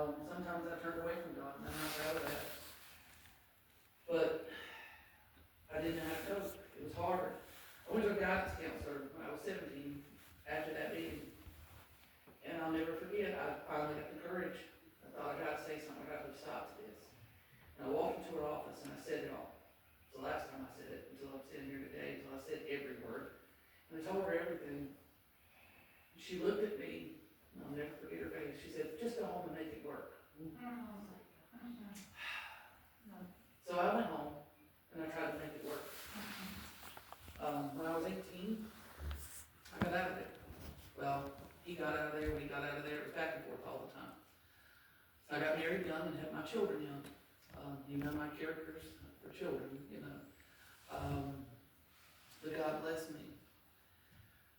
Sometimes I turned away from God, and I'm not proud of that. But I didn't know how to cope. It was hard. I went to a guidance counselor when I was 17 after that meeting. And I'll never forget, I finally got the courage. I thought, I gotta say something, I gotta put a stop to this. And I walked into her office and I said it all. It's the last time I said it until I'm sitting here today, until I said every word. And I told her everything. She looked at me, and I'll never forget her face. She said, just go home and make it work. So I went home and I tried to make it work. When I was 18, I got out of there. Well, he got out of there, we got out of there, it was back and forth all the time. So I got married young and had my children young. My characters for children, But God blessed me.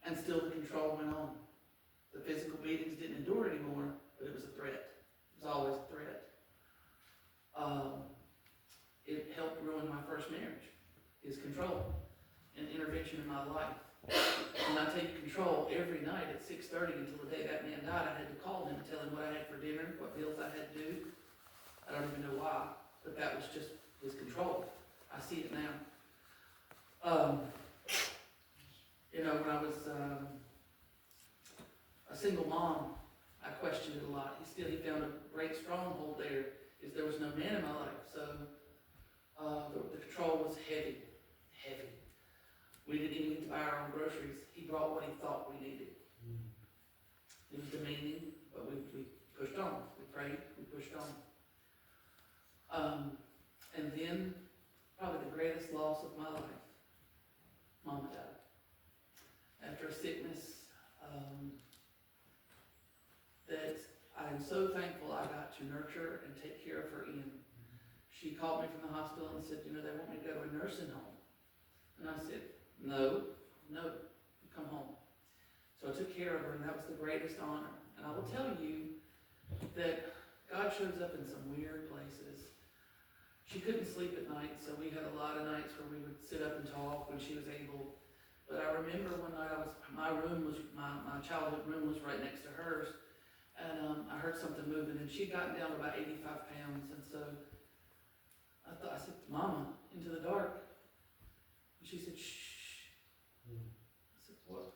And still the control went on. The physical beatings didn't endure anymore, but it was a threat. It was always a threat. It helped ruin my first marriage, his control and intervention in my life. When I take control every night at 6:30 until the day that man died, I had to call him and tell him what I had for dinner, what bills I had to do. I don't even know why, but that was just his control. I see it now. When I was a single mom, I questioned it a lot. He found a great stronghold there, is there was no man in my life, so the control was heavy. We didn't even get to buy our own groceries. He brought what he thought we needed. It was demeaning, but we pushed on. We prayed, we pushed on. And then, probably the greatest loss of my life, Mama died. After a sickness that I am so thankful I got to nurture and take care of her in. She called me from the hospital and said, they want me to go to a nursing home. And I said, no, come home. So I took care of her, and that was the greatest honor. And I will tell you that God shows up in some weird places. She couldn't sleep at night, so we had a lot of nights where we would sit up and talk when she was able. But I remember one night my childhood room was right next to hers, and I heard something moving, and she'd gotten down to about 85 pounds, and so I said, Mama, into the dark. And she said, shh. I said, what?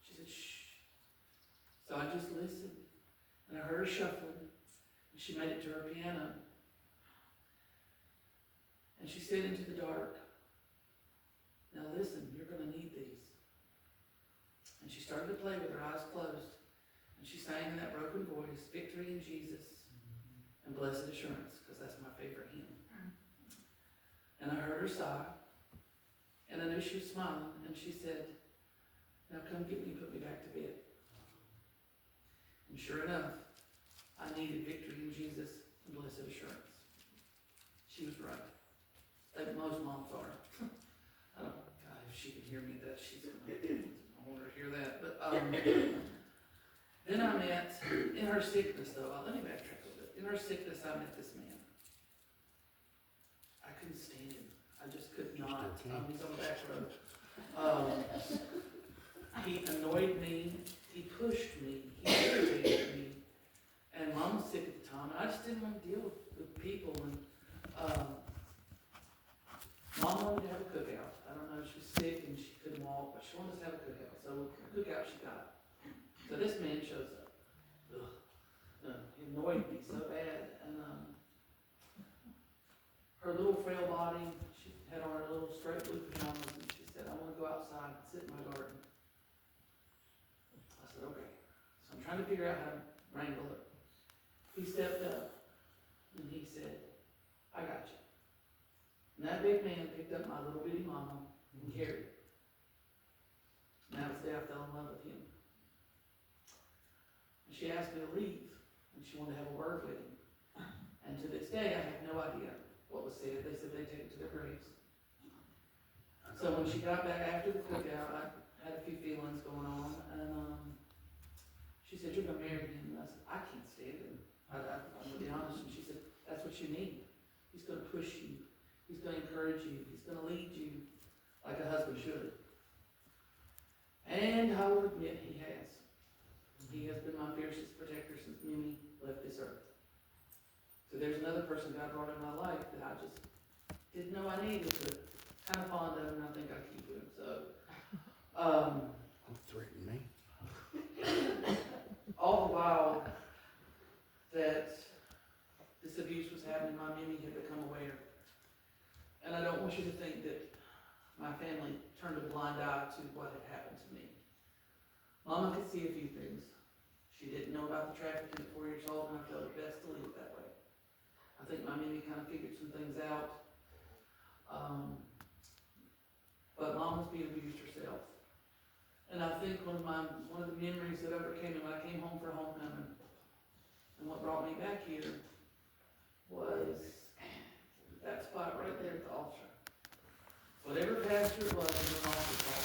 She said, shh. So I just listened, and I heard her shuffling, and she made it to her piano. And she said into the dark, now listen, you're going to need these. And she started to play with her eyes closed. And she sang in that broken voice, Victory in Jesus and Blessed Assurance, because that's my favorite hymn. And I heard her sigh, and I knew she was smiling, and she said, now come get me, put me back to bed. And sure enough, I needed victory in Jesus and blessed assurance. She was right. Like most moms are. I don't know, God, if she could hear me, that she's going to, I want her to hear that. But then I met, in her sickness though, let me backtrack a little bit. In her sickness, I met this man. I couldn't stand him. I just could not. He's on the back row. He annoyed me. He pushed me. He irritated me. And Mom was sick at the time, and I just didn't want to deal with people. And Mom wanted to have a cookout. I don't know, she was sick and she couldn't walk, but she wanted us to have a cookout. So a cookout she got. So this man shows up. He annoyed me so bad. And her little frail body, she had on her little straight blue pajamas, and she said, I want to go outside and sit in my garden. I said, okay. So I'm trying to figure out how to wrangle her. He stepped up and he said, I got you. And that big man picked up my little bitty mama and carried her. And that was the day I fell in love with him. And she asked me to leave, and she wanted to have a word with him. And to this day, I have no idea what was said. They said they'd take it to their graves. So when she got back after the cookout, I had a few feelings going on, and she said, you're going to marry him. And I said, I can't stand him. I'm going to be honest. And she said, that's what you need. He's going to push you. He's going to encourage you. He's going to lead you like a husband should. And I will admit he has. He has been my fiercest protector since Mimi left this earth. So there's another person God brought in my life that I just didn't know I needed, but kind of fond of, and I think I keep with him. So, Don't threaten me. all the while that this abuse was happening, my Mimi had become aware. And I don't want you to think that my family turned a blind eye to what had happened to me. Mama could see a few things. She didn't know about the trafficking at 4 years old, and I felt it best to leave it that way. I think my Mimi kind of figured some things out. But Mom was being abused herself. And I think one of the memories that overcame me when I came home for homecoming, and what brought me back here, was that spot right there at the altar. Whatever pastor it was in the altar call.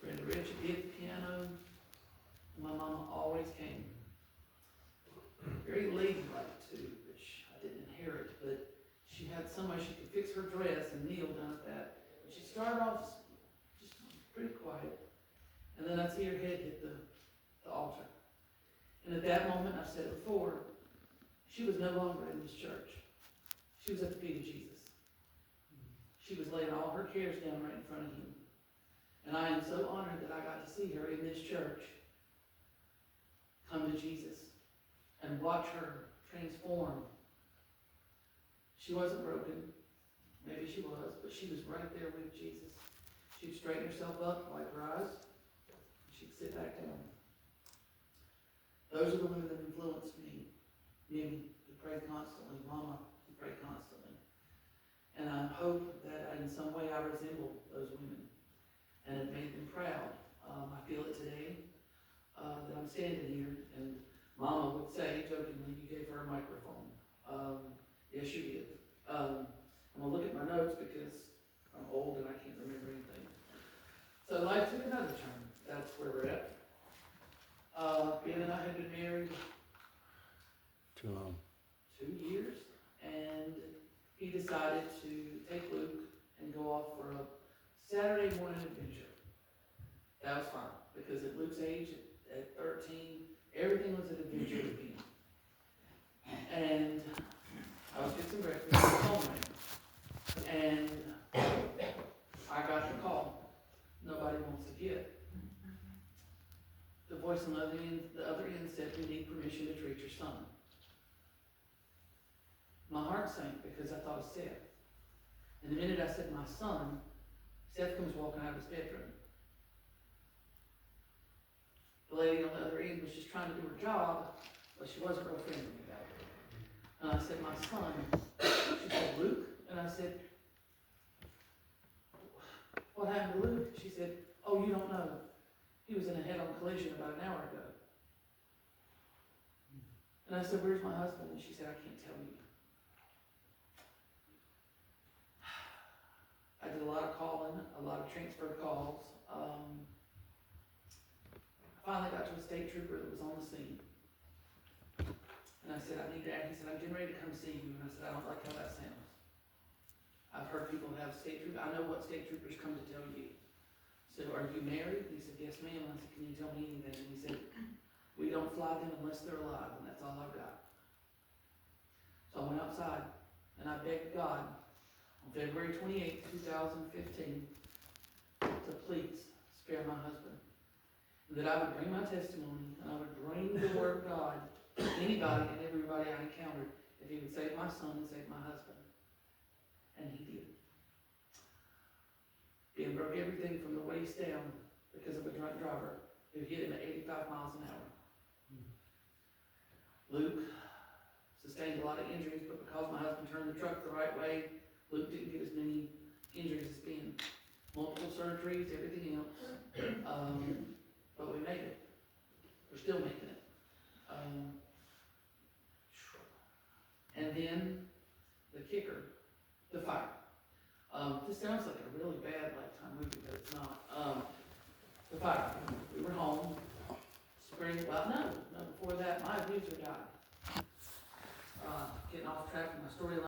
Brenda Rich would be at the piano, and my mama always came. Very ladylike too, which I didn't inherit, but she had some way she could fix her dress and kneel down at that. And she started off just pretty quiet, and then I'd see her head hit the altar. And at that moment, I've said it before, she was no longer in this church. She was at the feet of Jesus. She was laying all her cares down right in front of him. And I am so honored that I got to see her in this church come to Jesus and watch her transform. She wasn't broken. Maybe she was, but she was right there with Jesus. She'd straighten herself up, wipe her eyes, and she'd sit back down. Those are the women that influenced me. Mimi, to pray constantly. Mama, to pray constantly. And I hope that in some way I resemble those women and it made them proud. I feel it today that I'm standing here, and Mama would say jokingly, "You gave her a microphone." Yes, you did. I'm gonna look at my notes because I'm old and I can't remember anything. So life took another turn. That's where we're at. Ben and I had been married Too long. 2 years, and he decided to take Luke and go off for a Saturday morning adventure. That was fine, because at Luke's age, at 13, everything was an adventure with him. And I was fixing breakfast, the phone rang, and I got the call. Nobody wants to get. The voice on the other end said, "We need permission to treat your son." My heart sank because I thought of Seth. And the minute I said my son, Seth comes walking out of his bedroom. The lady on the other end was just trying to do her job, but she wasn't real friendly about it. And I said, "My son." She said, "Luke?" And I said, "What happened to Luke?" She said, "Oh, you don't know. He was in a head-on collision about an hour ago." And I said, "Where's my husband?" And she said, "I can't tell you." I did a lot of calling, a lot of transfer calls. I finally got to a state trooper that was on the scene. And I said, "I need that." He said, "I'm getting ready to come see you." And I said, "I don't like how that sounds. I've heard people have state troopers. I know what state troopers come to tell you. So, are you married?" He said, "Yes, ma'am." I said, "Can you tell me anything?" And he said, "We don't fly them unless they're alive, and that's all I've got." So I went outside, and I begged God on February 28, 2015, to please spare my husband. And that I would bring my testimony, and I would bring the word of God to anybody and everybody I encountered, if he would save my son and save my husband. And he did. Ben broke everything from the waist down because of a drunk driver who hit him at 85 miles an hour. Luke sustained a lot of injuries, but because my husband turned the truck the right way, Luke didn't get as many injuries as Ben. Multiple surgeries, everything else. But we made it. We're still making it. And then the kicker, the fire. This sounds like a really bad Lifetime movie, but it's not. The fire. We were home. Spring, no, before that, my abuser died. Getting off track of my storyline.